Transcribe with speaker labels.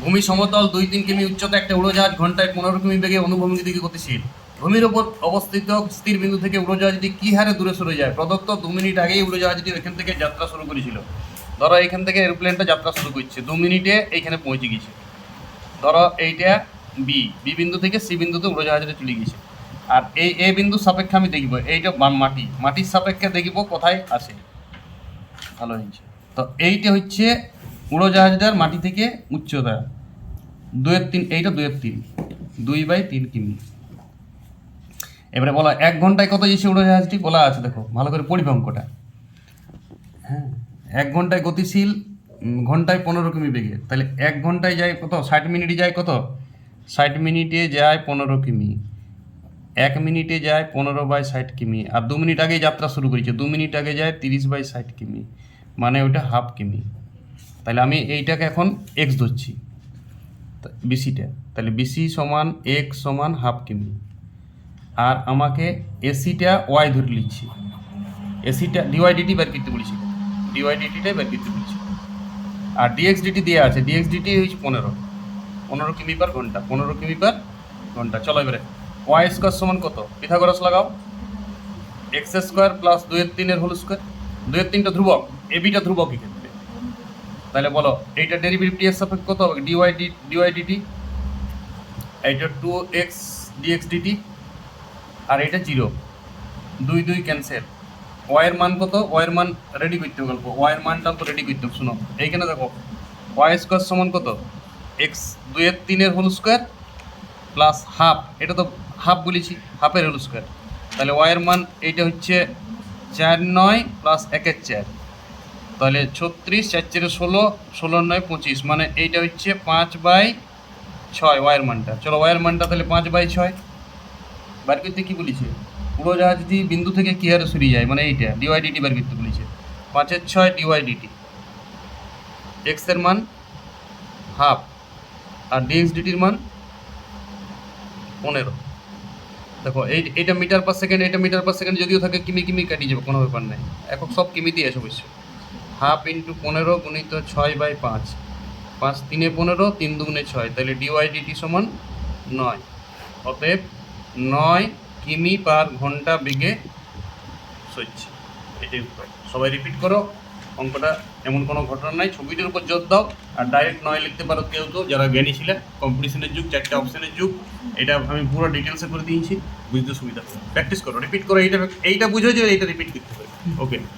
Speaker 1: ভূমি সমতল 2-3 কিমি উচ্চতা একটা উড়োজাহাজ ঘন্টায় 15 কিমি বেগে অনুভূমিক দিকে গতিশীল। ভূমির ওপর অবস্থিত স্থির বিন্দু থেকে উড়োজাহাজটি কী হারে দূরে সরে যায়? প্রদত্ত 2 মিনিট আগেই উড়োজাহাজটি এখান থেকে যাত্রা শুরু করেছিল। ধরো এখান থেকে এরোপ্লেনটা যাত্রা শুরু করছে, 2 মিনিটে এইখানে পৌঁছে গেছে। ধরো এইটা বি বিন্দু থেকে সি বিন্দুতে উড়োজাহাজটা চলে গেছে। আর এই এ বিন্দু সাপেক্ষে আমি দেখব এইটা মাটির সাপেক্ষে দেখব কোথায় আছে। ভালো হয়েছে। তো এইটা হচ্ছে উড়োজাহাজটার মাটি থেকে উচ্চতা 2/3, এইটা 2/3, 2/3 কিমি। এবারে বলা 1 ঘন্টায় কত যাচ্ছে উড়োজাহাজটি বলা আছে, দেখো ভালো করে পড়ি অঙ্কটা। হ্যাঁ, 1 ঘন্টায় গতিশীল, ঘন্টায় 15 কিমি বেগে, তাহলে 1 ঘন্টায় যায় কত, 60 মিনিটে যায় কত, 60 মিনিটে যায় 15 কিমি, 1 মিনিটে যায় 15/60 কিমি, আর 2 মিনিট আগে যাত্রা শুরু করেছে, 2 মিনিট আগে যায় 30/60 কিমি, মানে ওইটা হাফ কিমি। তাহলে আমি এইটাকে এখন এক্স ধরছি বিসিটা, তাহলে বিসি সমান এক্স সমান হাফ কিমি। আর আমাকে এসিটা ওয়াই ধরে নিচ্ছি, এসিটা ডিওয়াইডিটি বের করতে বলেছি, ডিওয়াইডিটিটাই বের করতে বলেছি। আর ডিএক্স ডিটি দেওয়া আছে, ডিএক্স ডিটি হচ্ছে 15 কিমি পার ঘন্টা, 15 কিমি পার ঘন্টা। চলো এবারে ওয়াই স্কোয়ার সমান কত, পিথাগোরাস লাগাও, X square plus 2/3 whole square, 2/3টা ধ্রুবক, এবিটা ধ্রুবক এক্ষেত্রে। তাহলে বলো এইটা ডেরিভেটিভ এর সাপেক্ষে কত হবে, ডিওয়াই ডিটি, এইটা 2x dx dt, আর এটা 0, 2 ক্যান্সেল। ওয়াইয়ের মান কত, ওয়াইয়ের মান রেডি করতে হবে, গল্প ওয়াইয়ের মানটা তো রেডি করতে হবে। শুনো এইখানে দেখো ওয়াই স্কোয়ার সমান কত, X 2/3 whole square plus half, এটা তো হাফ বলেছি, হাফের হোল স্কোয়ার। তাহলে ওয়াইয়ের মান এইটা হচ্ছে 4/9 প্লাস 1/4, তাহলে 36, 4/4 16, 16/9 25, মানে এইটা হচ্ছে 5/6 ওয়াইয়ের মানটা। চলো ওয়াইয়ের মানটা তাহলে 5/6 বার করতে কী বলেছে, উড়োজাহাজটি বিন্দু থেকে কী হারে সরিয়ে যায়, মানে এইটা ডিওয়াইডিটি বার করতে বলেছে, 5/6 ডিওয়াইডিটি, এক্সের মান হাফ আর ডিএক্স ডিটির মান 15। দেখো এইটা মিটার পার সেকেন্ড, এটা মিটার পার সেকেন্ড যদিও থাকে, কিমি কিমি কাটিয়ে যাবে, কোনো ব্যাপার নাই, এখন সব কিমিতেই আছে অবশ্যই। হাফ ইন্টু 15 গুণিত 6/5, 5 3 15, 3 2 6, তাহলে ডিওয়াইডিটি সমান 9। অতএব 9 কিমি পার ঘন্টা বেগে সরছে, এটাই উত্তর। সবাই রিপিট করো অঙ্কটা, এমন কোনো ঘটনা নাই, ছবিটির উপর জোর দাও আর ডাইরেক্ট 9 লিখতে পারো কেউ কেউ যারা জ্ঞানী ছিলে। কম্পিটিশনের যুগ, 4টে অপশনের যুগ, এটা আমি পুরো ডিটেলসে করে দিয়েছি, বুঝতে সুবিধা। প্র্যাকটিস করো, রিপিট করো, এইটা বুঝো যে এইটা রিপিট করতে হবে। ওকে।